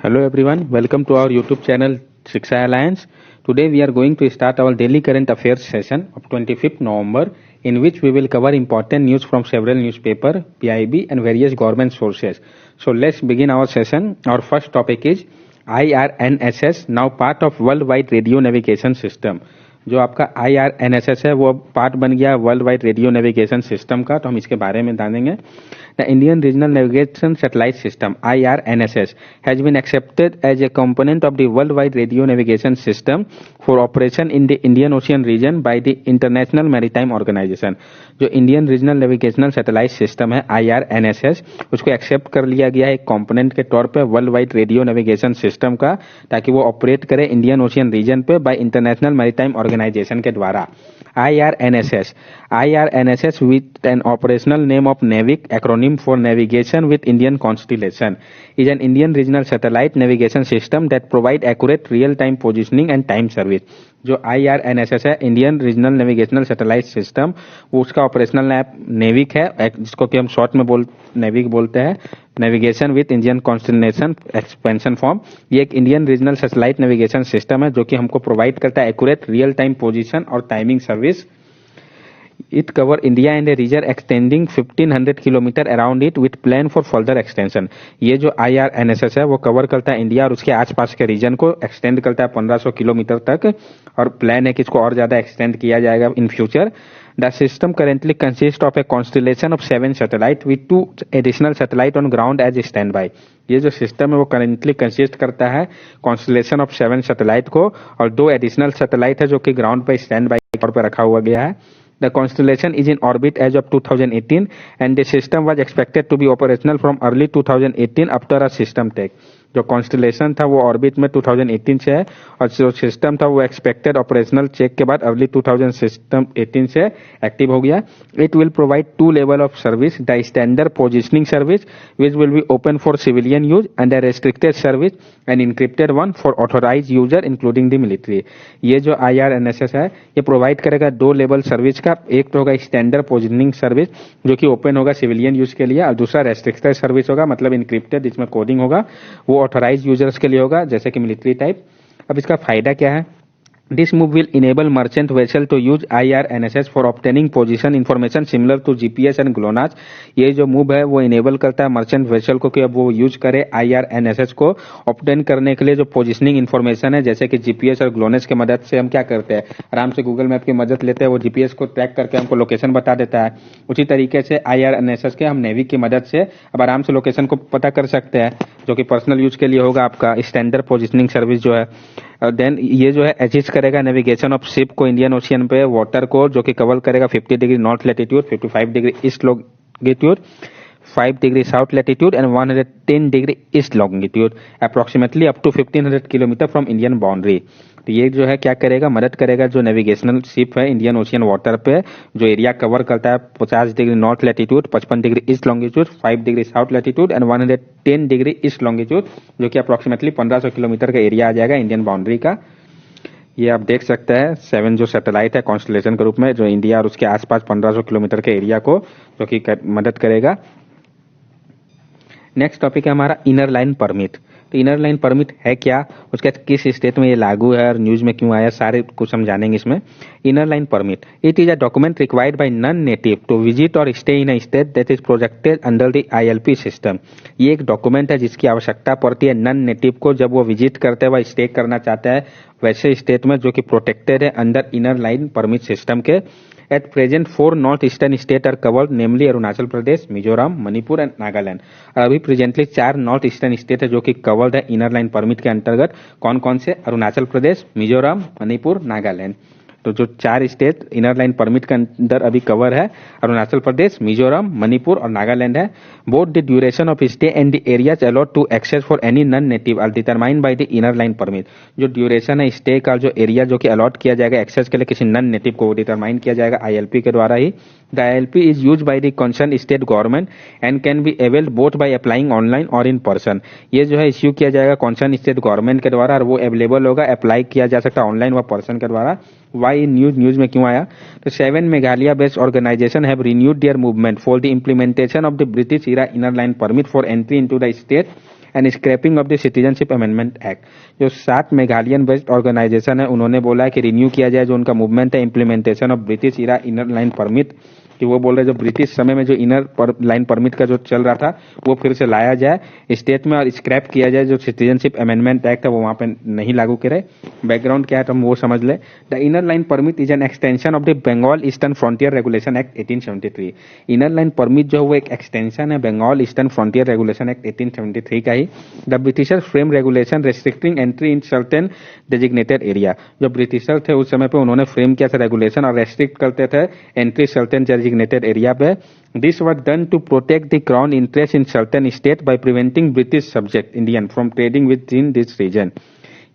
Hello everyone, welcome to our YouTube channel Shiksha Alliance. Today we are going to start our daily current affairs session of 25th November in which we will cover important news from several newspaper, PIB and various government sources. So let's begin our session. Our first topic is IRNSS now part of Worldwide Radio Navigation System. जो आपका IRNSS है वो part बन गया world wide radio navigation system का, तो हम इसके बारे में जानेंगे. The Indian Regional Navigation Satellite System (IRNSS) has been accepted as a component of the Worldwide Radio Navigation System for operation in the Indian Ocean region by the International Maritime Organization. जो Indian regional navigational satellite system है IRNSS, उसको accept कर लिया गया है एक component के तौर पे world wide radio navigation system का, ताकि वो ऑपरेट करे इंडियन ओशियन रीजन पे बाय इंटरनेशनल मैरीटाइम ऑर्गेनाइजेशन के द्वारा. IRNSS with an operational name of NAVIC, acronym for Navigation with Indian Constellation, is an Indian regional satellite navigation system that provide accurate real-time positioning and time service. जो IRNSS है Indian regional navigational satellite system, वो उसका operational name NavIC है, जिसको कि हम short में NavIC बोलते हैं, navigation with Indian constellation expansion form. ये एक Indian regional satellite navigation system है जो कि हमको प्रोवाइड करता है एक्यूरेट रियल टाइम पोजीशन और timing service. It cover India and a region extending 1500 kilometre around it with plan for further extension. ये जो IRNSS है वो कवर करता है इंडिया और उसके आसपास के रीजन को, एक्सटेंड करता है 1500 किलोमीटर तक, और प्लान है कि इसको और ज्यादा एक्सटेंड किया जाएगा in future. The system currently consists of a constellation of 7 satellites with 2 additional satellites on ground as standby. ये जो सिस्टम है वो करेंटली कंसिस्ट करता है कॉन्स्टलेशन ऑफ 7 सैटेलाइट को, और 2 एडिशनल सैटेलाइट है जो कि ग्राउंड पर स्टैंड बाई तौर पर रखा हुआ गया है. The constellation is in orbit as of 2018 and the system was expected to be operational from early 2018 after a system tech. जो कॉन्स्टलेशन था वो ऑर्बिट में 2018 से है, और जो सिस्टम था वो एक्सपेक्टेड ऑपरेशनल चेक के बाद अर्ली 2018 से एक्टिव हो गया. It will provide 2 level of service, the standard positioning service which will be open for civilian use and the restricted service and encrypted one for authorise user including the military. ये जो IRNSS है ये provide करेगा 2 level service का. एक तो होगा standard positioning service जो कि ओपन होगा सिविलियन यूज के लिए, और दूसरा रेस्ट्रिक्टेड सर्विस होगा, मतलब इनक्रिप्टेड, जिसमें कोडिंग होगा, वो ऑथराइज यूजर्स के लिए होगा, जैसे कि मिलिट्री टाइप. अब इसका फायदा क्या है? This move will enable merchant vessel to use IRNSS for obtaining position information similar to GPS and GLONASS. ये जो मूव है वो इनेबल करता है मर्चेंट वेसल को कि अब वो यूज करे IRNSS को ऑब्टेन करने के लिए जो पोजिशनिंग इन्फॉर्मेशन है, जैसे कि GPS और GLONASS की मदद से हम क्या करते हैं, आराम से गूगल मैप की मदद लेते हैं, वो GPS को ट्रैक करके हमको लोकेशन बता देता है. उसी तरीके से IRNSS के हम नेवी की मदद से अब आराम से लोकेशन को पता कर सकते हैं, जो कि पर्सनल यूज के लिए होगा आपका स्टैंडर्ड पोजिशनिंग सर्विस जो है. देन ये जो है असिस्ट करेगा नेविगेशन ऑफ शिप को इंडियन ओशियन पे, वाटर को, जो कि कवर करेगा 50 degree north latitude, 55 degree east longitude, 5 degree south latitude and 110 degree east longitude, approximately up to 1500 kilometre from Indian boundary. तो ये जो है क्या करेगा, मदद करेगा जो नेविगेशनल शिप है इंडियन ओशियन वाटर पे, जो एरिया कवर करता है 50 degree north latitude, 55 degree east longitude, 5 degree south latitude and 110 degree east longitude, जो कि अप्रोक्सीमेटली 1500 किलोमीटर का एरिया आ जाएगा इंडियन बाउंड्री का. ये आप देख सकते हैं 7 जो सैटेलाइट है कॉन्स्टलेशन के रूप में, जो इंडिया और उसके आसपास 1500 किलोमीटर के एरिया को जो कि मदद करेगा. नेक्स्ट टॉपिक है हमारा इनर लाइन परमिट. तो इनर लाइन परमिट है क्या, उसके किस स्टेट में ये लागू है और न्यूज में क्यों आया, सारे कुछ हम जानेंगे इसमें. Inner line permit, it is a document required by non native to visit or stay in a state that is protected under the ILP system. ये एक डॉक्यूमेंट है जिसकी आवश्यकता पड़ती है नॉन नेटिव को जब वो विजिट करते हैं, वह स्टे करना चाहता है वैसे स्टेट में जो कि प्रोटेक्टेड है under inner line permit system के. At present, 4 north eastern state are covered, namely Arunachal Pradesh, Mizoram, Manipur and Nagaland. और अभी प्रेजेंटली 4 नॉर्थ ईस्टर्न स्टेट है जो कि कवर्ड है इनर लाइन परमिट के अंतर्गत. कौन कौन से? अरुणाचल प्रदेश, मिजोरम, मणिपुर, नागालैंड. तो जो 4 स्टेट इनर लाइन परमिट के अंदर अभी कवर है, अरुणाचल प्रदेश, मिजोरम, मणिपुर और नागालैंड है. Both the duration of stay and the areas allot to access for any non native are determined by the inner line permit. जो ड्यूरेशन है स्टे का, जो एरिया जो कि अलॉट किया जाएगा एक्सेस के लिए किसी नॉन नेटिव को, डिटरमाइन किया जाएगा ILP के द्वारा ही. The ILP is used by the concern state government and can be availed both by applying online और इन पर्सन. ये जो है इश्यू किया जाएगा कंसर्न स्टेट गवर्नमेंट के द्वारा और वो अवेलेबल होगा, अप्लाई किया जा सकता है ऑनलाइन व पर्सन के द्वारा. वाई न्यूज में क्यों आया? तो 7 Meghalaya based organisation have renewed their movement for the implementation of the British era inner line permit for entry into the state and scrapping of the citizenship amendment act. जो 7 Meghalayan based organisation है उन्होंने बोला है कि रिन्यू किया जाए जो उनका मूवमेंट है implementation of British era inner line permit, कि वो बोल रहे जो ब्रिटिश समय में जो लाइन परमिट का जो चल रहा था वो फिर से लाया जाए स्टेट में और स्क्रैप किया जाए जो सिटीजनशिप अमेंडमेंट एक्ट है वो वहां पे नहीं लागू करे। बैकग्राउंड क्या है तो हम वो समझ ले। The inner line permit is an extension of the Bengal eastern frontier regulation act 1873। Inner line permit जो है वो एक एक्सटेंशन है Bengal eastern frontier regulation act 1873 का ही। The britishers frame regulation restricting entry in certain designated area. जो britisher थे उस समय पे उन्होंने फ्रेम किया था रेगुलेशन और रेस्ट्रिक्ट करते थे एंट्री सर्टेन डेजिग्नेटेड एरिया पे। This was done to protect the crown interest in certain state by preventing British subject Indian from trading with in this region.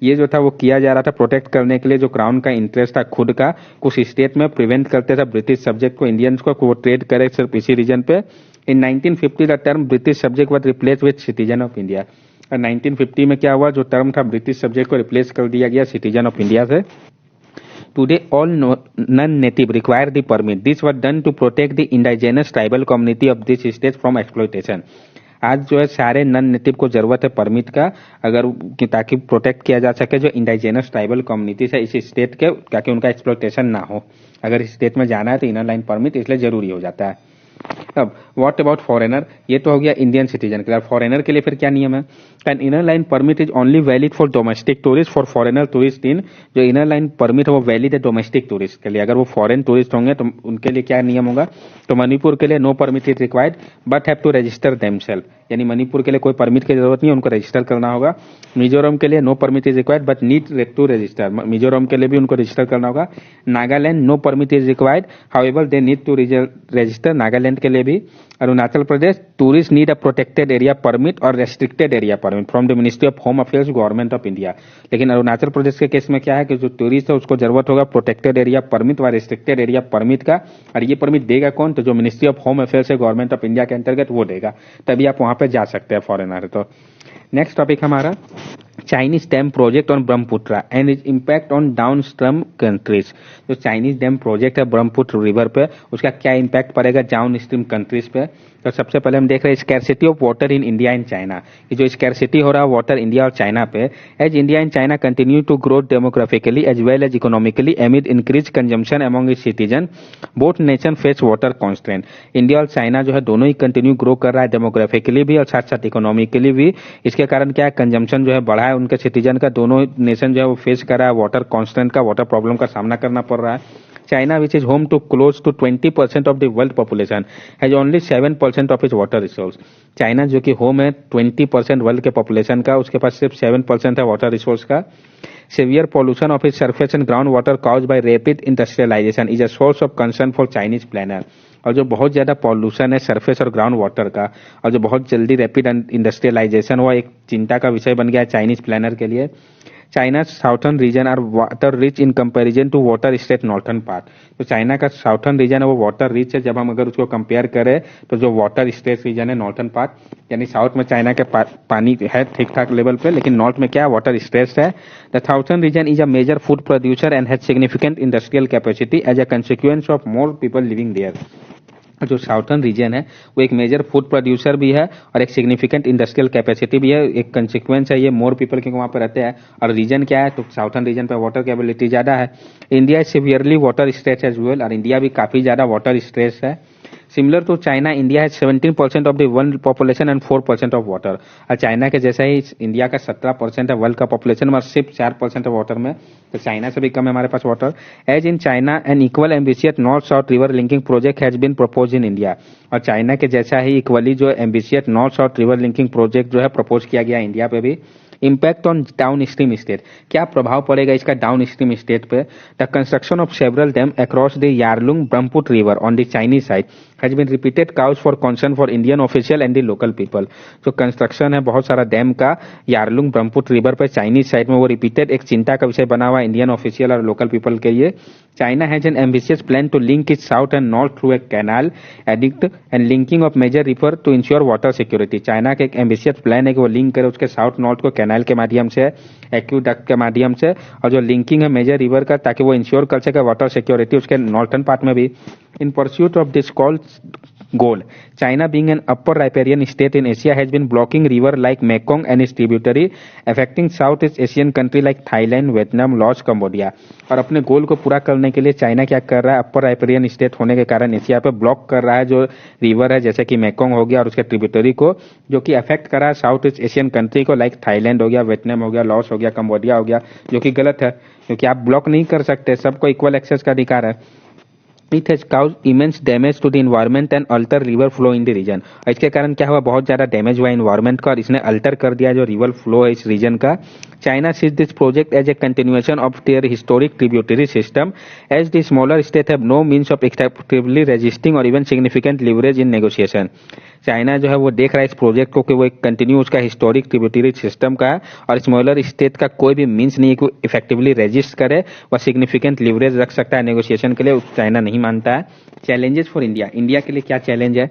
ये जो था वो किया जा रहा था प्रोटेक्ट करने के लिए जो क्राउन का इंटरेस्ट था खुद का कुछ स्टेट में प्रिवेंट करते थे ब्रिटिश सब्जेक्ट को इंडियंस को वो ट्रेड करे सिर्फ इसी रीजन पे। इन 1950 the term British subject was replace with citizen of India. और 1950 में क्या हुआ जो टर्म था ब्रिटिश सब्जेक्ट को रिप्लेस कर दिया गया सिटीजन ऑफ इंडिया से। Today, all non-native require the permit. This was done to protect the indigenous tribal community of this state from exploitation. आज जो है सारे नॉन नेटिव को जरूरत है परमिट का अगर ताकि प्रोटेक्ट किया जा सके जो इंडिजिनस ट्राइबल कम्युनिटीज है इस स्टेट के ताकि उनका एक्सप्लॉयटेशन ना हो। अगर इस स्टेट में जाना है तो इनर लाइन परमिट इसलिए जरूरी हो जाता है। अब व्हाट अबाउट फॉरेनर, ये तो हो गया इंडियन सिटीजन के लिए। फॉरेनर के लिए फिर क्या नियम है? An inner line permit is only valid for domestic tourist for foreigner tourist in. जो इनर लाइन परमिट है वो वैलिड है डोमेस्टिक टूरिस्ट के लिए। अगर वो फॉरेन टूरिस्ट होंगे तो उनके लिए क्या नियम होगा? तो मणिपुर के लिए no permit is required but have to register themselves, यानी मणिपुर के लिए कोई परमिट की जरूरत नहीं है, उनको रजिस्टर करना होगा। मिजोरम के लिए no permit is required but need to register, Mizoram के लिए भी उनको रजिस्टर करना होगा। Nagaland no permit is required however they need to register, Nagaland के लिए भी। Arunachal Pradesh tourist need a protected area permit or restricted area permit from the ministry of home affairs government of India. लेकिन अरुणाचल प्रदेश के केस में क्या है कि जो टूरिस्ट है उसको जरूरत होगा प्रोटेक्टेड एरिया परमिट व रेस्ट्रिक्टेड एरिया परमिट का। और ये परमिट देगा कौन? तो जो मिनिस्ट्री ऑफ होम अफेयर्स है गवर्नमेंट ऑफ इंडिया के अंतर्गत वो देगा, तभी आप वहां पे जा सकते हैं फॉरेनर। तो नेक्स्ट टॉपिक हमारा Chinese dam project on Brahmaputra and is impact on down stream countries. जो चाइनीज डैम प्रोजेक्ट है ब्रह्मपुत्र रिवर पे उसका क्या इम्पैक्ट पड़ेगा डाउन स्ट्रीम कंट्रीज पे। तो सबसे पहले हम देख रहे हैं scarcity of water in India and China, कि जो स्कैरसिटी हो रहा है वाटर इंडिया और चाइना पे। As India and China continue to grow demographically as well as economically amid increase consumption among its citizen both nation face water constraint. India और China जो है दोनों ही कंटिन्यू ग्रो कर रहा है डेमोग्राफिकली भी और साथ साथ इकोनॉमिकली भी। इसके कारण क्या है कंजम्पशन जो है बढ़ा है उनके सिटीजन का, दोनों नेशन जो है वो फेस कर रहा है वाटर कॉन्स्टेंट का, वाटर प्रॉब्लम का सामना करना पड़ रहा है। China, which is home to close to 20% of the world population, has only 7% of its water resource. China जो कि होम है 20% वर्ल्ड के पॉपुलेशन का, उसके पास सिर्फ 7% है वाटर रिसोर्स का। Severe pollution of its surface and groundwater caused by rapid industrialization is a source of concern for Chinese planner. और जो बहुत ज्यादा पॉल्यूशन है सरफेस और ग्राउंड वाटर का और जो बहुत जल्दी रैपिड इंडस्ट्रियलाइजेशन हुआ एक चिंता का विषय बन गया है चाइनीज प्लानर के लिए। China southern region are water rich in comparison to water state northern part. तो चाइना का साउथर्न रीजन है वो वाटर रिच है जब हम अगर उसको कंपेयर करें तो जो वाटर स्टेट रीजन है नॉर्थर्न पार्ट यानी साउथ में चाइना के पानी है ठीक ठाक लेवल पे, लेकिन नॉर्थ में क्या वाटर स्ट्रेस है। The southern region is a major food producer and has significant industrial capacity as a consequence of more people living there. जो साउथर्न रीजन है वो एक मेजर फूड प्रोड्यूसर भी है और एक सिग्निफिकेंट इंडस्ट्रियल कैपेसिटी भी है, एक कंसिक्वेंस है ये मोर पीपल क्योंकि वहां पर रहते हैं। और रीजन क्या है तो साउथर्न रीजन पे वाटर कैपेबिलिटी ज्यादा है। India is severely water stress as well, और इंडिया भी काफी ज्यादा वाटर स्ट्रेस है। सिमिलर टू चाइना इंडिया है 17% of the world population and 4% of water. और चाइना के जैसा ही इंडिया का 17% है वर्ल्ड का पॉपुलेशन और सिर्फ 4% है वाटर में, तो चाइना से भी कम है हमारे पास water. As in China an equal ambitious north south river linking project has been propose in India. और चाइना के जैसा ही इक्वली जो ambitious north south river linking project जो है प्रपोज किया गया इंडिया पे भी। Impact on downstream state, क्या प्रभाव पड़ेगा इसका डाउन स्ट्रीम स्टेट पे। The construction of several dam across the Yarlung Brahmaputra river on the Chinese side has been repeated cause for concern for Indian official and the local people. जो construction है बहुत सारा dam का यारलुंग ब्रह्मपुत्र रिवर पे Chinese side में वो रिपीटेड एक चिंता का विषय बना हुआ इंडियन ऑफिशियल और लोकल पीपल के लिए। China has an ambitious plan to link it south and north through a canal aqueduct and linking of major river to ensure water security. China का एक एम्बिशियस प्लान है कि वो link करे उसके साउथ नॉर्थ को कैनाल के माध्यम से, एक्यूडक्ट के माध्यम से, और जो लिंकिंग है मेजर रिवर का ताकि वो इंश्योर कर सके वाटर सिक्योरिटी उसके नॉर्थर्न पार्ट में भी। In pursuit of this goal. China, being an upper riparian state in Asia, has been blocking river like Mekong and its tributary, affecting Southeast Asian country like Thailand, Vietnam, Laos, Cambodia. और अपने गोल को पूरा करने के लिए China क्या कर रहा है, अपर राइपेरियन स्टेट होने के कारण एशिया पे ब्लॉक कर रहा है जो रिवर है, जैसे कि मेकोंग हो गया और उसके ट्रिब्यूटरी को, जो कि अफेक्ट कर रहा है साउथ ईस्ट एशियन कंट्री को, लाइक थाईलैंड हो गया, वियतनाम हो गया, लाओस हो गया, कंबोडिया हो गया, जो कि गलत है क्योंकि आप ब्लॉक नहीं कर सकते, सबको इक्वल एक्सेस का अधिकार है. It has caused immense damage to the environment and alter river flow in the region. और इसके कारण क्या हुआ, बहुत ज्यादा डैमेज हुआ एनवायरमेंट का और इसने अल्टर कर दिया जो रिवर फ्लो है इस रीजन का. China sees this project as a continuation of their historic tributary system, as the smaller states have no means of effectively resisting or even significant leverage in negotiation. China जो है वो देख रहा है इस प्रोजेक्ट को कि वो एक कंटिन्यू उसका हिस्टोरिक ट्रिब्यूटरी सिस्टम का है और स्मॉलर स्टेट का कोई भी मींस नहीं है कि इफेक्टिवली रेजिस्ट करे व सिग्निफिकेंट लिवरेज रख सकता है नेगोशिएशन के लिए, चाइना नहीं मानता है. चैलेंजेस फॉर इंडिया, इंडिया के लिए क्या चैलेंज है.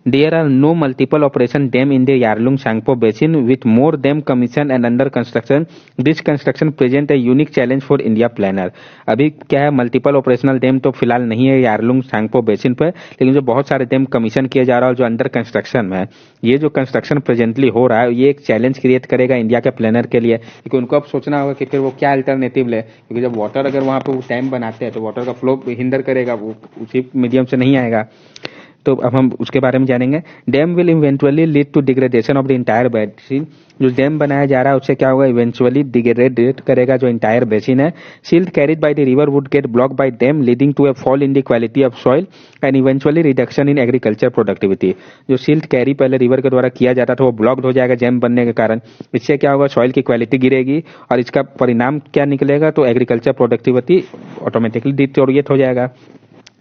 There are no multiple operation dam in the Yarlung Tsangpo basin with more dam commission and under construction. This construction present a unique challenge for India planner. अभी क्या है, multiple operational dam तो फिलहाल नहीं है Yarlung Tsangpo basin पर, लेकिन जो बहुत सारे डैम कमीशन किए जा रहा है और जो अंडर कंस्ट्रक्शन में है, ये जो कंस्ट्रक्शन प्रेजेंटली हो रहा है ये एक चैलेंज क्रिएट करेगा इंडिया के प्लानर के लिए, क्योंकि उनको अब सोचना होगा कि फिर वो क्या अल्टरनेटिव ले, क्योंकि जब वाटर अगर वहां पे वो डैम बनाते हैं तो वाटर का फ्लो हिंदर करेगा, वो उसी मीडियम से नहीं आएगा. तो अब हम उसके बारे में जानेंगे. Dam will eventually lead to degradation of the entire basin. जो डैम बनाया जा रहा है उससे क्या होगा, इवेंचुअली डिग्रेडेट करेगा जो इंटायर बेसिन है. Silt carried by the river would get block by dam leading to a fall in the quality of soil and eventually reduction in agriculture productivity. जो सिल्ट कैरी पहले river के द्वारा किया जाता था वो ब्लॉक्ड हो जाएगा डैम बनने के कारण. इससे क्या होगा, सॉइल की क्वालिटी गिरेगी और इसका परिणाम क्या निकलेगा, तो एग्रीकल्चर प्रोडक्टिविटी ऑटोमेटिकली डिटोरिएट हो जाएगा.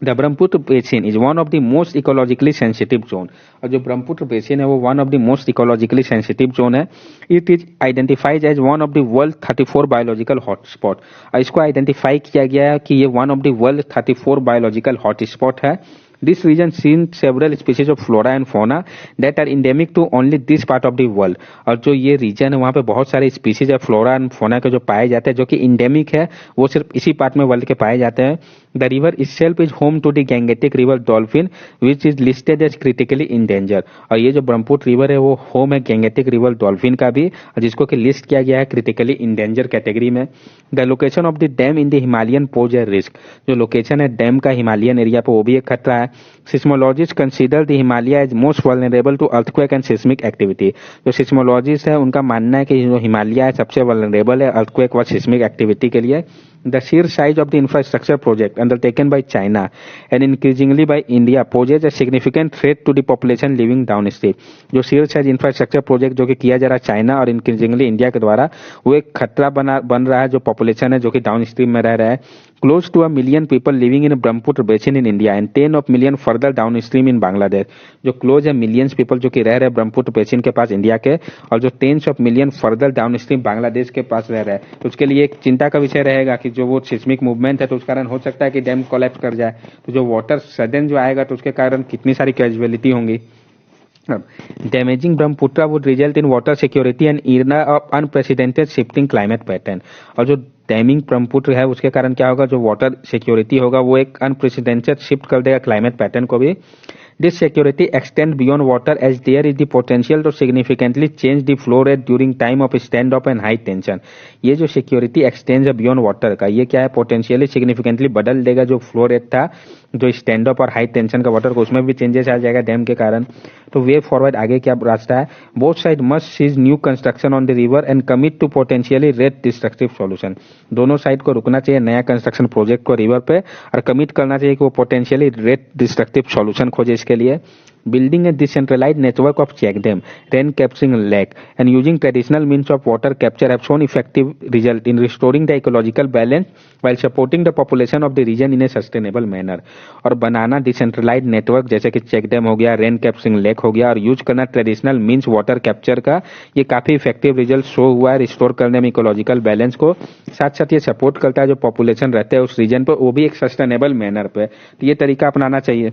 The Brahmaputra Basin is one of the most ecologically sensitive zone. और जो ब्रह्मपुत्र बेसिन है वो one of the most ecologically sensitive zone है. It is identified as one of the world 34 biological hotspot. और इसको identify किया गया है कि ये one of the world 34 biological hotspot है. This region seen several species of flora and fauna that are endemic to only this part of the world. और जो ये रीजन है वहाँ पे बहुत सारे स्पीसीज है फ्लोरा एंड फोना के जो पाए जाते हैं, जो कि इंडेमिक है, वो सिर्फ इसी पार्ट में वर्ल्ड के पाए जाते हैं. The river itself is home to the Gangetic river dolphin which is listed as critically endangered. और ये जो ब्रह्मपुत्र रिवर है वो होम है गैंगेटिक रिवर डॉल्फिन का भी, जिसको कि लिस्ट किया गया है क्रिटिकली इंडेंजर कैटेगरी में. The location of the dam in the Himalayan pose a risk. जो लोकेशन है डैम का हिमालयन एरिया पे वो भी एक खतरा है. Seismologist consider the Himalaya as most vulnerable to earthquake and seismic activity. जो सिस्मोलॉजिस्ट है उनका मानना है कि जो हिमालय है सबसे वल्नरेबल है अर्थक्वेक व सिस्मिक एक्टिविटी के लिए. The sheer size of the infrastructure project undertaken by China and increasingly by India poses a significant threat to the population living downstream. जो sheer size infrastructure project जो कि किया जा रहा है चाइना और increasingly इंडिया के द्वारा, वो एक खतरा बन रहा है जो पॉपुलेशन है जो कि डाउनस्ट्रीम में रह रहा है. Close to 1 million people living in Brahmaputra basin in India and 10 of million further downstream in Bangladesh. जो क्लोज है मिलियंस पीपल जो कि रह रहे हैं ब्रह्मपुत्र बेसिन के पास इंडिया के, और जो 10 of million further downstream Bangladesh के पास रह रहा है, तो उसके लिए एक चिंता का विषय रहेगा कि जो वो सिस्मिक मूवमेंट है तो उस कारण हो सकता है कि डैम कोलैप्स कर जाए. तो जो वाटर सडन जो आएगा तो उसके कारण कितनी सारी कैजुअलिटी होंगी. Damaging Brahmaputra would result in water security and era of unprecedented shifting climate pattern. और जो डैमिंग ब्रह्मपुत्र है उसके कारण क्या होगा, जो वाटर सिक्योरिटी होगा वो एक अनप्रेसिडेंटेड शिफ्ट कर देगा क्लाइमेट पैटर्न को भी. This security extends beyond water as there is the potential to significantly change the flow rate during time of standoff and high tension. ये जो security extends है beyond water का, ये क्या है, पोटेंशियली सिग्निफिकेंटली बदल देगा जो फ्लो रेट था जो स्टैंड अप और हाई टेंशन का वाटर को, उसमें भी चेंजेस आ जाएगा डैम के कारण. तो वे फॉरवर्ड आगे क्या रास्ता है, both side must cease new construction on the river and commit to potentially rate destructive solution. दोनों साइड को रुकना चाहिए नया कंस्ट्रक्शन प्रोजेक्ट को रिवर पे और कमिट करना चाहिए कि वो पोटेंशियली रेट डिस्ट्रक्टिव सॉल्यूशन खोजे इसके लिए. Building a decentralized network of check dam, rain capturing lake, and using traditional means of water capture have shown effective result in restoring the ecological balance while supporting the population of the region in a sustainable manner. और बनाना decentralised network जैसे कि check dam हो गया, rain capturing lake हो गया, और use करना traditional means water capture का, ये काफी इफेक्टिव रिजल्ट शो हुआ है रिस्टोर करने में इकोलॉजिकल बैलेंस को. साथ साथ ये सपोर्ट करता है जो पॉपुलेशन रहते हैं उस रीजन पर, वो भी एक सस्टेनेबल मैनर पे. तो ये तरीका अपनाना चाहिए.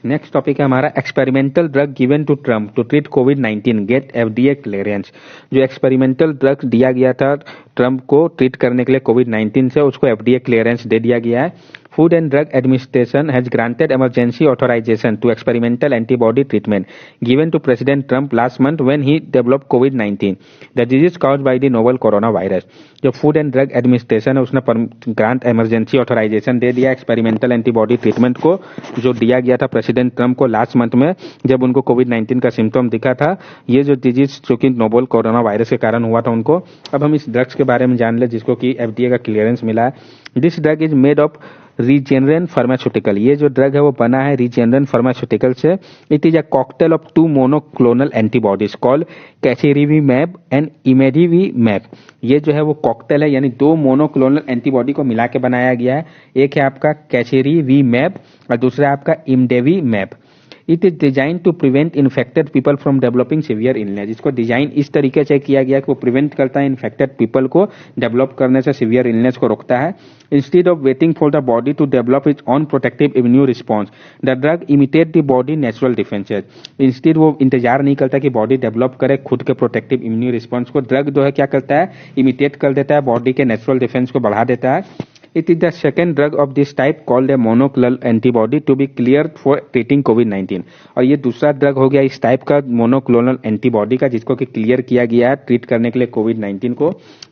नेक्स्ट टॉपिक है हमारा experimental drug given to Trump to treat कोविड-19 गेट एफडीए क्लियरेंस. जो एक्सपेरिमेंटल ड्रग दिया गया था ट्रम्प को ट्रीट करने के लिए कोविड-19 से, उसको एफडीए क्लियरेंस दे दिया गया है. Food and Drug Administration has granted emergency authorization to experimental antibody treatment given to President Trump last month when he developed COVID-19, the disease caused by the novel coronavirus. जो food and drug administration है उसने grant emergency authorisation दे दिया experimental antibody treatment को, जो दिया गया था president Trump को लास्ट मंथ में जब उनको कोविड-19 का सिम्टम दिखा था, ये जो डिजीज जो कि नोवेल कोरोना वायरस के कारण हुआ था उनको। अब हम इस ड्रग्स के बारे में जान ले जिसको कि FDA का क्लियरेंस मिला है। This drug is made of Regeneron pharmaceutical. ये जो ड्रग है वो बना है रीजेनरेन फार्मास्यूटिकल से। It is a cocktail of 2 monoclonal antibodies called casirivimab and imdevimab. ये जो है वो कॉकटेल है, यानी 2 मोनोक्लोनल एंटीबॉडी को मिला के बनाया गया है। एक है आपका कैचेरिवीमैब और दूसरा है आपका imdevimab. It is design to prevent infected people from developing severe illness. इसको डिजाइन इस तरीके से किया गया कि वो प्रिवेंट करता है इन्फेक्टेड पीपल को डेवलप करने से, सीवियर इलनेस को रोकता है। Instead of waiting for the body to develop its own protective immune response, the drug imitate the body natural defences. Instead वो इंतजार नहीं करता कि बॉडी डेवलप करे खुद के प्रोटेक्टिव इम्यून रिस्पॉन्स को, ड्रग जो है क्या करता है, इमिटेट कर देता है, बॉडी के नेचुरल डिफेंस को बढ़ा देता है। It is the second drug of this type called a monoclonal antibody to be cleared for treating COVID-19। और ये दूसरा ड्रग हो गया इस टाइप का मोनोक्लोनल एंटीबॉडी का जिसको कि क्लियर किया गया है ट्रीट करने के लिए कोविड-19 को।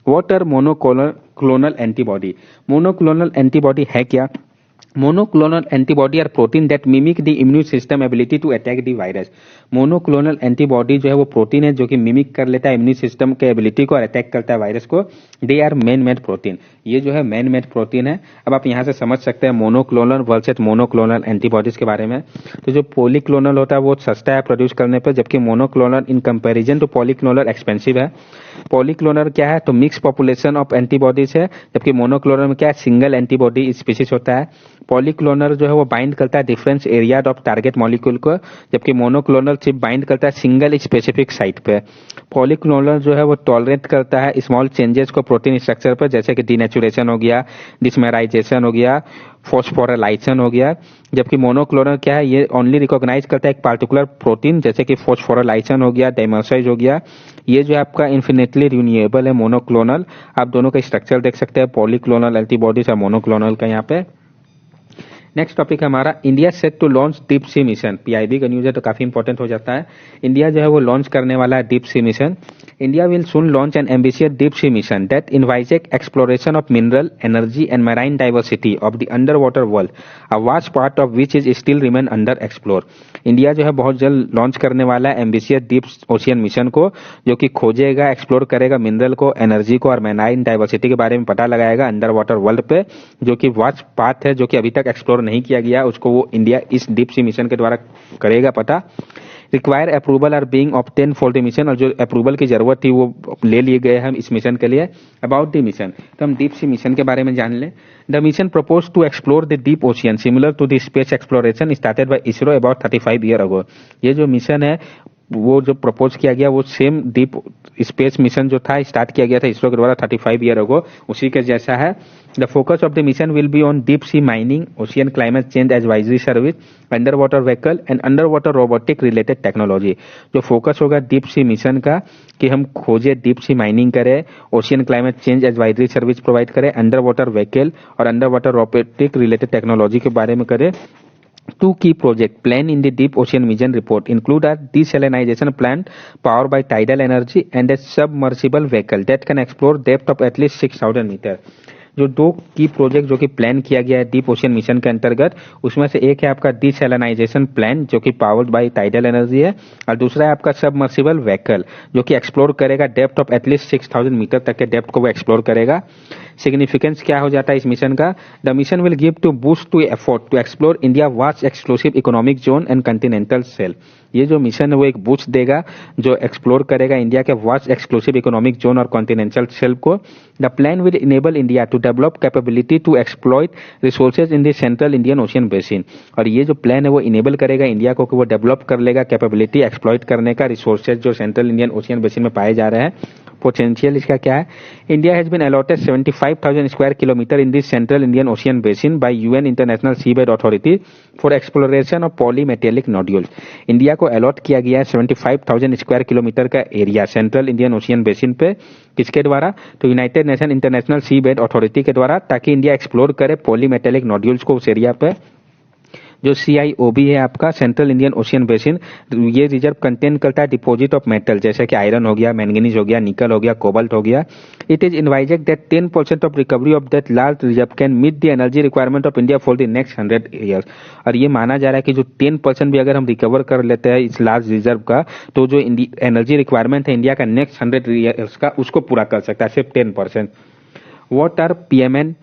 What are monoclonal antibody? Monoclonal antibody है क्या? Monoclonal antibody are protein that mimic the immune system ability to attack the virus। Monoclonal antibody जो है वो प्रोटीन है जो कि मिमिक कर लेता है इम्यून सिस्टम के एबिलिटी को और अटैक करता है वायरस को। They are man made protein. ये जो है मैन मेड प्रोटीन है। अब आप यहाँ से समझ सकते हैं मोनोक्लोनल वर्सेस मोनोक्लोनल एंटीबॉडीज के बारे में। तो जो पॉलीक्लोनल होता है वो सस्ता है प्रोड्यूस करने पर, जबकि monoclonal in comparison to polyclonal expensive है। पॉलीक्लोनल क्या है, तो मिक्स पॉपुलेशन ऑफ एंटीबॉडीज है, जबकि मोनोक्लोनल में क्या है, सिंगल एंटीबॉडी स्पीसीज होता है। पॉलीक्लोनल जो है वो बाइंड करता है different area of target molecule को, जबकि मोनोक्लोनल सिर्फ बाइंड करता है सिंगल स्पेसिफिक साइट पे। पॉलीक्लोनल जो है वो टॉलरेट करता है स्मॉल चेंजेस को प्रोटीन स्ट्रक्चर पर, जैसे कि डीनेचुरेशन हो गया, डिसमेराइजेशन हो गया, फॉस्फोराइलेशन हो गया। जबकि मोनोक्लोनल क्या है, ये ओनली रिकॉग्नाइज करता है एक पार्टिकुलर प्रोटीन, जैसे कि फॉस्फोराइलेशन हो गया, डाइमर्साइज हो गया। ये जो है आपका इन्फिनिटली रिन्यूएबल है मोनोक्लोनल। आप दोनों का स्ट्रक्चर देख सकते हैं, पॉलीक्लोनल एंटीबॉडीज और मोनोक्लोनल का यहाँ पे। नेक्स्ट टॉपिक हमारा India set to launch deep sea mission. PIB का न्यूज है तो काफी इंपॉर्टेंट हो जाता है। इंडिया जो है वो लॉन्च करने वाला है deep sea mission. India will soon launch an ambitious deep sea mission that envisages exploration of mineral energy and marine diversity of the underwater world, a vast part of which is still remain under explore. India जो है बहुत जल्द launch करने वाला है ambitious deep ocean mission को, जो कि खोजेगा, एक्सप्लोर करेगा मिनरल को, एनर्जी को और मैराइन डाइवर्सिटी के बारे में पता लगाएगा अंडर वाटर वर्ल्ड पे, जो कि वास्ट पार्ट है जो कि अभी तक एक्सप्लोर नहीं किया गया, उसको वो इंडिया इस डीप सी मिशन के द्वारा करेगा पता। Require approval are being obtain for the mission, और जो अप्रूवल की जरूरत थी वो ले लिए गए हम इस मिशन के लिए। अबाउट द मिशन, तो हम डीप सी मिशन के बारे में जान लें। The mission propose to explore the deep ocean similar to the space exploration started by ISRO about 35 year ago. ये जो मिशन है वो जो प्रपोज किया गया वो सेम डीप स्पेस मिशन जो था स्टार्ट किया गया था इसरो के द्वारा 35 ईयर अगो, उसी के जैसा है। The focus of the mission will be on deep sea mining, ocean climate change advisory service, under water vehicle and under water robotic related technology. जो फोकस होगा डीप सी मिशन का कि हम खोजे, डीप सी माइनिंग करें, ocean climate change advisory service provide करें, under water vehicle और under water robotic related technology के बारे में करें। Two key projects planned in the Deep Ocean Mission report include a desalination plant powered by tidal energy and a submersible vehicle that can explore depth of at least 6,000 meters। जो 2 की project जो कि plan किया गया है deep ocean mission के अंतर्गत, उसमें से एक है आपका डिसैलिनाइजेशन प्लांट जो कि पावर्ड बाय टाइडल एनर्जी है, और दूसरा है आपका सबमर्सिबल व्हीकल जो कि एक्सप्लोर करेगा डेप्थ ऑफ एटलीस्ट 6,000 मीटर तक के डेप्थ को वो एक्सप्लोर करेगा। सिग्निफिकेंस क्या हो जाता है इस मिशन का? The mission will give to boost to effort to explore India vast exclusive economic zone and continental shelf. ये जो मिशन है वो एक बूस्ट देगा जो एक्सप्लोर करेगा इंडिया के वास्ट एक्सक्लूसिव इकोनॉमिक जोन और कॉन्टिनेंटल शेल्फ को। The plan will enable India to develop capability to exploit resources in the central Indian ocean basin. और ये जो प्लान है वो इनेबल करेगा इंडिया को कि वो डेवलप कर लेगा कैपेबिलिटी एक्सप्लॉइट करने का रिसोर्सेज जो सेंट्रल इंडियन ओशियन बेसिन में पाए जा रहे हैं पोटेंशियल इसका क्या है? India has been allotted 75,000 square kilometre in this central Indian ocean basin by UN international seabed authority for exploration of polymetallic nodules. India को अलॉट किया गया है 75,000 स्क्वायर किलोमीटर का area central Indian ocean basin पे, किसके द्वारा? तो United Nation international seabed authority के द्वारा, ताकि इंडिया एक्सप्लोर करे पॉलीमेटेलिक नोड्यूल्स को उस एरिया पे। जो CIOB है आपका सेंट्रल इंडियन ओशियन बेसिन, ये रिजर्व कंटेन करता है डिपॉजिट ऑफ मेटल, जैसे कि आयरन हो गया, मैंगनीज हो गया, निकल हो गया, कोबाल्ट हो गया। It is envisaged that 10% of recovery of that large reserve can meet the energy requirement of India for the next 100 years. और ये माना जा रहा है कि जो 10% भी अगर हम रिकवर कर लेते हैं इस लार्ज रिजर्व का, तो जो एनर्जी रिक्वायरमेंट है इंडिया का नेक्स्ट 100 ईयर्स का, उसको पूरा कर सकता है सिर्फ 10%। What are PMN?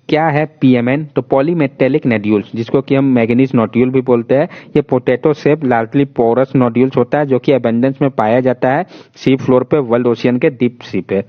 क्या है PMN? तो पॉलीमेटेलिक नोड्यूल्स, जिसको कि हम मैंगनीज नोड्यूल भी बोलते हैं। ये potato shape largely porous nodules होता है, जो कि एबंडेंस में पाया जाता है सी फ्लोर पे, वर्ल्ड ओशियन के डीप सी पे।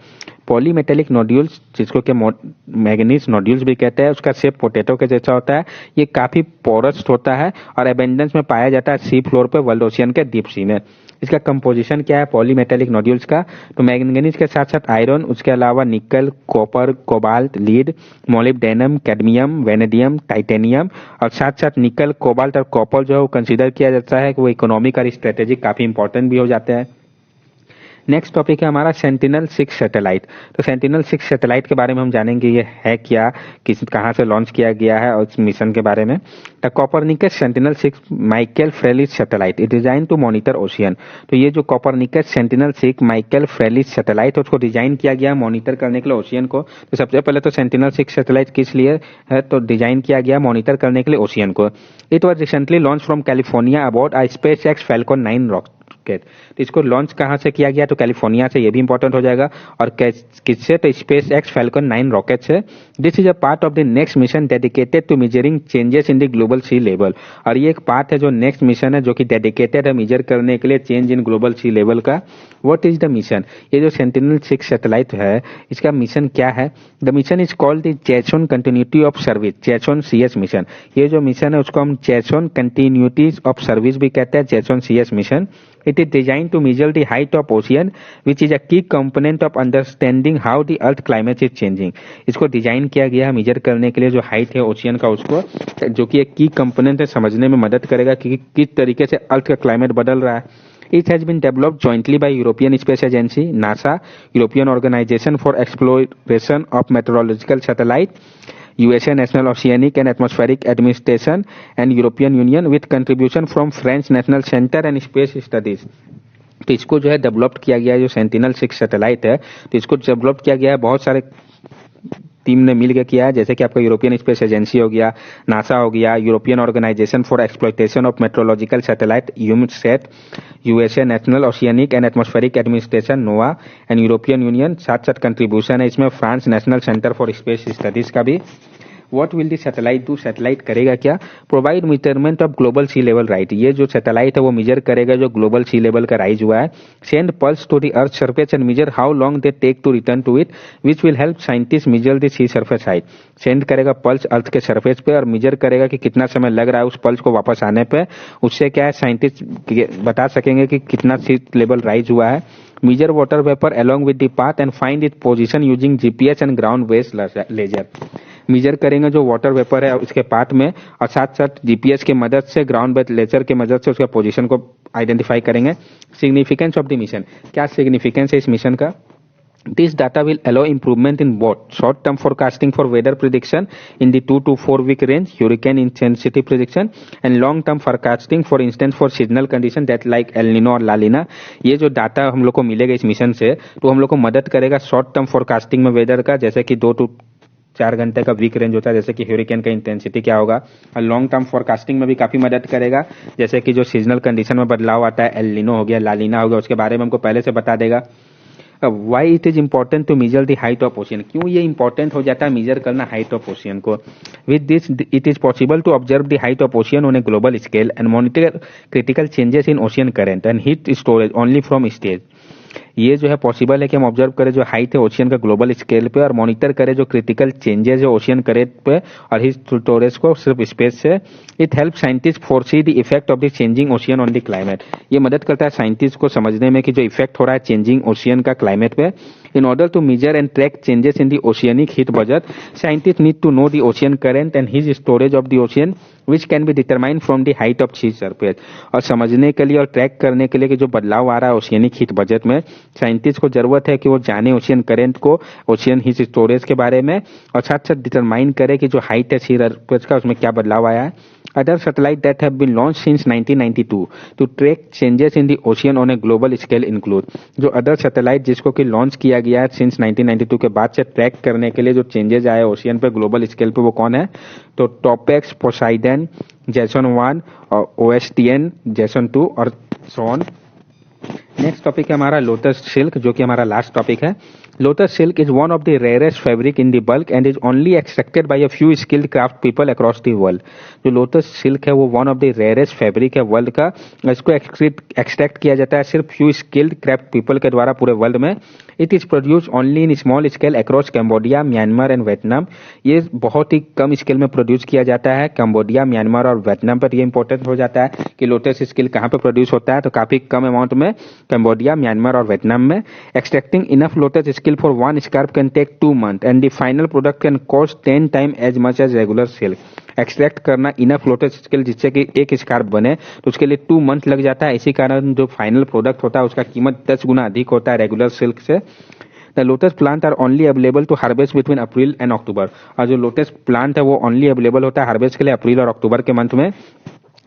पॉलीमेटेलिक नोड्यूल्स, जिसको कि मैंगनीज नोड्यूल्स भी कहते हैं, उसका शेप पोटैटो के जैसा होता है। ये काफी पोरस होता है और एबंडेंस में पाया जाता है सी फ्लोर पे, वर्ल्ड ओशियन के डीप सी में। इसका कंपोजिशन क्या है पॉलीमेटेलिक नोड्यूल्स का? तो मैंगनीज के साथ साथ आयरन, उसके अलावा निकल, copper, cobalt, lead, molybdenum, cadmium, vanadium, titanium, और साथ साथ निकल, कोबाल्ट और कॉपर जो है वो कंसीडर किया जाता है कि वो इकोनॉमिक और स्ट्रेटेजिक काफी इंपॉर्टेंट भी हो जाते हैं। नेक्स्ट टॉपिक है हमारा सेंटिनल-6 सैटेलाइट। तो सेंटिनल-6 सैटेलाइट के बारे में हम जानेंगे ये है क्या, कहाँ से लॉन्च किया गया है और इस मिशन के बारे में। The Copernicus Sentinel Michael Freilich satellite is design to monitor ocean. तो ये जो Copernicus Sentinel Michael Freilich satellite है, उसको डिजाइन किया गया मॉनिटर करने के लिए ओशियन को। तो सबसे पहले तो सेंटिनल-6 सैटेलाइट किस लिए है? तो डिजाइन किया गया मॉनिटर करने के लिए ओशियन को। It was recently launch from California about a SpaceX Falcon 9 rocket. तो इसको लॉन्च कहां से किया गया? तो कैलिफोर्निया से, ये भी इंपॉर्टेंट हो जाएगा। और किससे? तो SpaceX Falcon 9 रॉकेट से। This is a part of the next mission dedicated to measuring changes in the global sea level. और ये एक पार्ट है जो नेक्स्ट मिशन है, जो कि डेडिकेटेड है मेजर करने के लिए change in global sea level का। What is the mission? ये जो सेंटिनल-6 सैटेलाइट है, इसका मिशन क्या है? The mission is called the Jason continuity of service, Jason CS mission. ये जो मिशन है उसको हम चेसोन कंटिन्यूटीज ऑफ सर्विस भी कहते हैं, चेसोन CS mission. It is designed to measure the height of ocean, which is a key component of understanding how the Earth climate is changing. इसको design किया गया है मेजर करने के लिए जो हाइट है ओशियन का, उसको, जो कि एक की कंपोनेंट है, समझने में मदद करेगा कि किस तरीके से अर्थ का क्लाइमेट बदल रहा है। It has been developed jointly by European Space Agency, NASA, European Organization for Exploration of Meteorological Satellite, USA National Oceanic and Atmospheric Administration and European Union with contribution from French National Center and Space Studies। तो इसको जो है develop किया गया है, जो Sentinel satellite है, तो इसको डेवलप किया गया है बहुत सारे टीम ने मिलकर किया है, जैसे कि आपका यूरोपियन स्पेस एजेंसी हो गया, नासा हो गया, European organisation for exploitation of meteorological satellite EUMETSAT, USA national oceanic and atmospheric administration NOAA and European Union. साथ साथ कंट्रीब्यूशन है इसमें France national centre for space studies का भी। What will the satellite do? Satellite करेगा क्या? Provide measurement of global sea level right. ये जो सैटेलाइट है वो मेजर करेगा जो ग्लोबल सी लेवल का राइज हुआ है। Send pulse to the earth surface and measure how long they take to return to it, which will help scientist measure the sea surface height. Send करेगा pulse earth के surface पे और major करेगा कि कितना समय लग रहा है उस पल्स को वापस आने पे। उससे क्या है, साइंटिस्ट बता सकेंगे कि कितना सी लेवल राइज हुआ है। Measure water vapour along with the path and find its position using GPS and ground based laser। Measure करेंगे जो वाटर वेपर है उसके पाथ में, और साथ साथ जीपीएस की मदद से, ग्राउंड बेस्ड लेजर की मदद से उसके पोजीशन को आइडेंटिफाई करेंगे। सिग्निफिकेंस ऑफ द मिशन, क्या सिग्निफिकेंस है इस मिशन का? This data will allow improvement in both short-term forecasting for weather prediction in the 2 to 4 week range, hurricane intensity prediction, and long-term forecasting, for instance, for seasonal condition that like El Nino और La Nina। ये जो data हम लोग को मिलेगा इस mission से, तो हम लोग को मदद करेगा शॉर्ट टर्म फोरकास्टिंग में वेदर का, जैसे कि 2 to 4 घंटे का वीक रेंज होता है, जैसे कि ह्यूरिकेन का इंटेंसिटी क्या होगा। और लॉन्ग टर्म फोरकास्टिंग में भी काफी मदद करेगा, जैसे कि जो सीजनल कंडीशन में बदलाव आता है, एल नीनो हो गया, ला लीना हो गया, उसके बारे में हमको पहले से बता देगा। Why it is important to measure the height of ocean, क्यों ये इंपॉर्टेंट हो जाता है मेजर करना हाइट ऑफ ओशियन को? With this it is possible to observe the height of ocean on a global scale and monitor critical changes in ocean current and heat storage only from stage. ये जो है possible है कि हम observe करें जो height है ocean का ग्लोबल स्केल पे और मॉनिटर करें जो क्रिटिकल चेंजेस है ओशियन करेंट पे और हिज स्टोरेज को सिर्फ स्पेस से। It help scientist foresee the effect of the changing ocean on the climate. ये मदद करता है साइंटिस्ट को समझने में कि जो इफेक्ट हो रहा है चेंजिंग ओशियन का क्लाइमेट पे। In order to measure and track changes in the oceanic heat budget, scientists need to know the ocean current and his storage of the ocean, which can be determined from the height of sea surface. और समझने के लिए और track करने के लिए कि जो बदलाव आ रहा है ओशियनिक हीट बजट में, साइंटिस्ट को जरूरत है कि वो जाने ओशियन करेंट को, ओशियन हीट स्टोरेज के बारे में, और साथ साथ डिटरमाइन करे कि जो हाइट है सी सरफेस का उसमें क्या बदलाव आया है। Other satellites that have been launched since 1992 to track changes in the ocean on a global scale include जो अदर सैटेलाइट जिसको कि लॉन्च किया गया है सिंस 1992 के बाद से ट्रैक करने के लिए जो चेंजेस आए ओशियन पे ग्लोबल स्केल पे वो कौन है, तो टॉपेक्स, पोसाइडन, जेसन 1 और OSTN, जेसन 2 और सो ऑन। नेक्स्ट टॉपिक है हमारा लोटस सिल्क, जो कि हमारा लास्ट टॉपिक है। Lotus silk is one of the rarest fabric in the bulk and is only extracted bye a few skilled craft people across the world. जो lotus silk है वो one of the rarest fabric है world का। इसको extract किया जाता है सिर्फ फ्यू स्किल्ड क्राफ्ट पीपल के द्वारा पूरे वर्ल्ड में। It is produce only in small scale across Cambodia, Myanmar and Vietnam. ये बहुत ही कम स्केल में प्रोड्यूस किया जाता है कैम्बोडिया, म्यांमार और वियतनाम पर। ये इंपॉर्टेंट हो जाता है कि लोटस स्किल कहाँ पे प्रोड्यूस होता है, तो काफी कम अमाउंट में कैम्बोडिया, म्यांमार और वियतनाम में। एक्सट्रैक्टिंग इनफ लोटस स्किल for one scarf can take 2 months and the final product can cost 10 times as much as regular silk. Extract करना इनफ लोटस स्किल जिससे कि एक स्कार्फ बने तो उसके लिए 2 months लग जाता है। इसी कारण जो फाइनल प्रोडक्ट होता है उसका कीमत 10 गुना अधिक होता है रेगुलर सिल्क से। The lotus plant are only available to harvest between April and October. और जो लोटस प्लांट है वो ओनली अवेलेबल होता है हार्वेस्ट के लिए अप्रैल और अक्टूबर के मंथ में।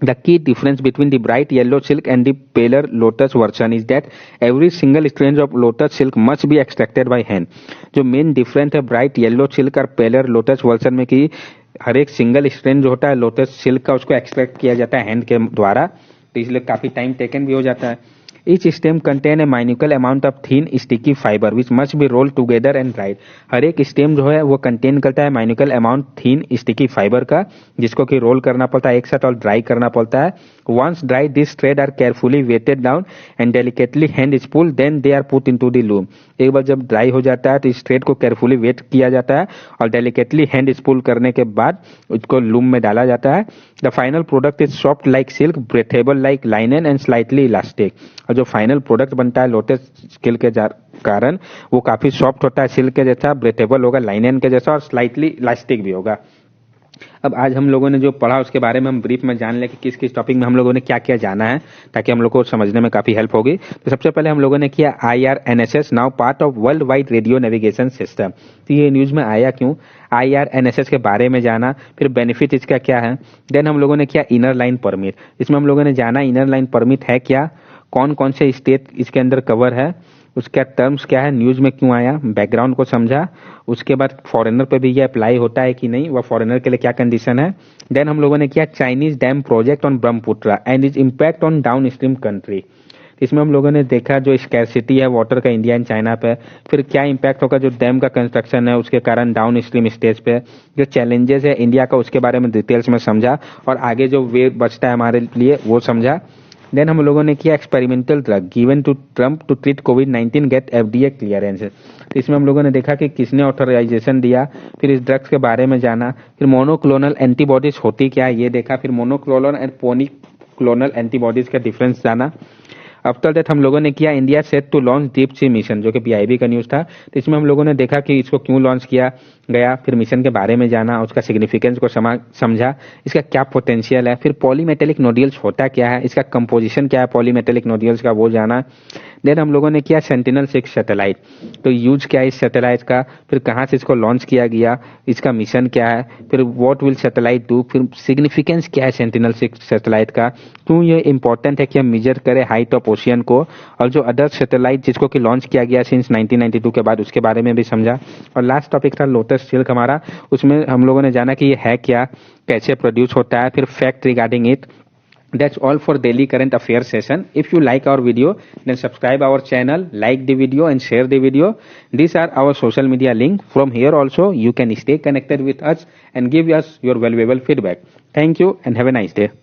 The key difference between the bright yellow silk and the paler lotus version is that every single strand of lotus silk must be extracted by hand. जो मेन डिफरेंस है bright yellow silk और पेलर lotus version में कि हर एक single strand जो होता है lotus silk का उसको एक्सट्रैक्ट किया जाता है हैंड के द्वारा, तो इसलिए काफी टाइम टेकन भी हो जाता है। Each stem contain a minuscule amount of thin sticky fiber which must be rolled together and dried. हर एक स्टेम जो है वो कंटेन करता है minuscule amount thin sticky fiber का, जिसको कि रोल करना पड़ता है एक साथ और ड्राई करना पड़ता है। Once dried, these threads are carefully weighted down and delicately hand spooled, then they are put into the loom. एक बार जब ड्राई हो जाता है तो इस थ्रेड को केयरफुली वेट किया जाता है और डेलिकेटली हैंड स्पूल करने के बाद उसको लूम में डाला जाता है। The final product is soft like silk, breathable like लाइनन and slightly elastic. और जो फाइनल प्रोडक्ट बनता है लोटस स्किल के कारण वो काफी सॉफ्ट होता है सिल्क के जैसा, ब्रेथेबल होगा लाइनन के जैसा और स्लाइटली इलास्टिक भी होगा। अब आज हम लोगों ने जो पढ़ा उसके बारे में हम ब्रीफ में जान लें कि किस किस टॉपिक में हम लोगों ने क्या क्या जाना है, ताकि हम लोग को समझने में काफी हेल्प होगी। तो सबसे पहले हम लोगों ने किया IRNSS, now part of world wide radio navigation system. तो ये न्यूज में आया क्यों, IRNSS के बारे में जाना, फिर बेनिफिट इसका क्या है। देन हम लोगों ने किया इनर लाइन परमिट, इसमें हम लोगों ने जाना इनर लाइन परमिट है क्या, कौन कौन से स्टेट इसके अंदर कवर है, उसका टर्म्स क्या है, न्यूज में क्यों आया, बैकग्राउंड को समझा। उसके बाद फॉरेनर पे भी ये अप्लाई होता है कि नहीं, वह फॉरेनर के लिए क्या कंडीशन है। देन हम लोगों ने किया Chinese dam project on Brahmaputra and is impact on down stream country. इसमें हम लोगों ने देखा जो स्कैरसिटी है वाटर का इंडिया एंड चाइना पे, फिर क्या इम्पैक्ट होगा जो डैम का कंस्ट्रक्शन है उसके कारण डाउन स्ट्रीम स्टेज पे, जो चैलेंजेस है इंडिया का उसके बारे में डिटेल्स में समझा और आगे जो वे बचता है हमारे लिए वो समझा। देन हम लोगों ने किया experimental drug given to Trump to treat कोविड-19 गेट FDA क्लियरेंस। तो इसमें हम लोगों ने देखा कि किसने ऑथराइजेशन दिया, फिर इस ड्रग्स के बारे में जाना, फिर मोनोक्लोनल एंटीबॉडीज होती क्या है ये देखा, फिर मोनोक्लोनल एंड पोलीक्लोनल एंटीबॉडीज का डिफरेंस जाना। आफ्टर दैट हम लोगों ने किया India set to launch deep sea mission, जो कि PIB का न्यूज था। तो इसमें हम लोगों ने देखा कि इसको क्यों लॉन्च किया गया, फिर मिशन के बारे में जाना, उसका सिग्निफिकेंस को समझा, इसका क्या पोटेंशियल है, फिर पॉलीमेटेलिक नोड्यूल्स होता क्या है, इसका कंपोजिशन क्या है पॉलीमेटेलिक नोड्यूल्स का वो जाना। देन हम लोगों ने किया सेंटिनल-6 सैटेलाइट, तो यूज क्या है इस सैटेलाइट का, फिर कहाँ से इसको लॉन्च किया गया, इसका मिशन क्या है, फिर व्हाट विल सैटेलाइट डू, फिर सिग्निफिकेंस क्या है सेंटिनल-6 सैटेलाइट का, क्यों ये इंपॉर्टेंट है कि हम मेजर करें हाइट ऑफ ओशियन को, और जो अदर सैटेलाइट जिसको कि लॉन्च किया गया सिंस 1992 के बाद उसके बारे में भी समझा। और लास्ट टॉपिक था लोटस सिल्क हमारा, उसमें हम लोगों ने जाना कि ये है क्या, कैसे प्रोड्यूस होता है, फिर fact regarding it. That's all for daily current affairs session. If you like our video, then subscribe our channel, like the video and share the video. These are our social media link. From here also, you can stay connected with us and give us your valuable feedback. Thank you and have a nice day.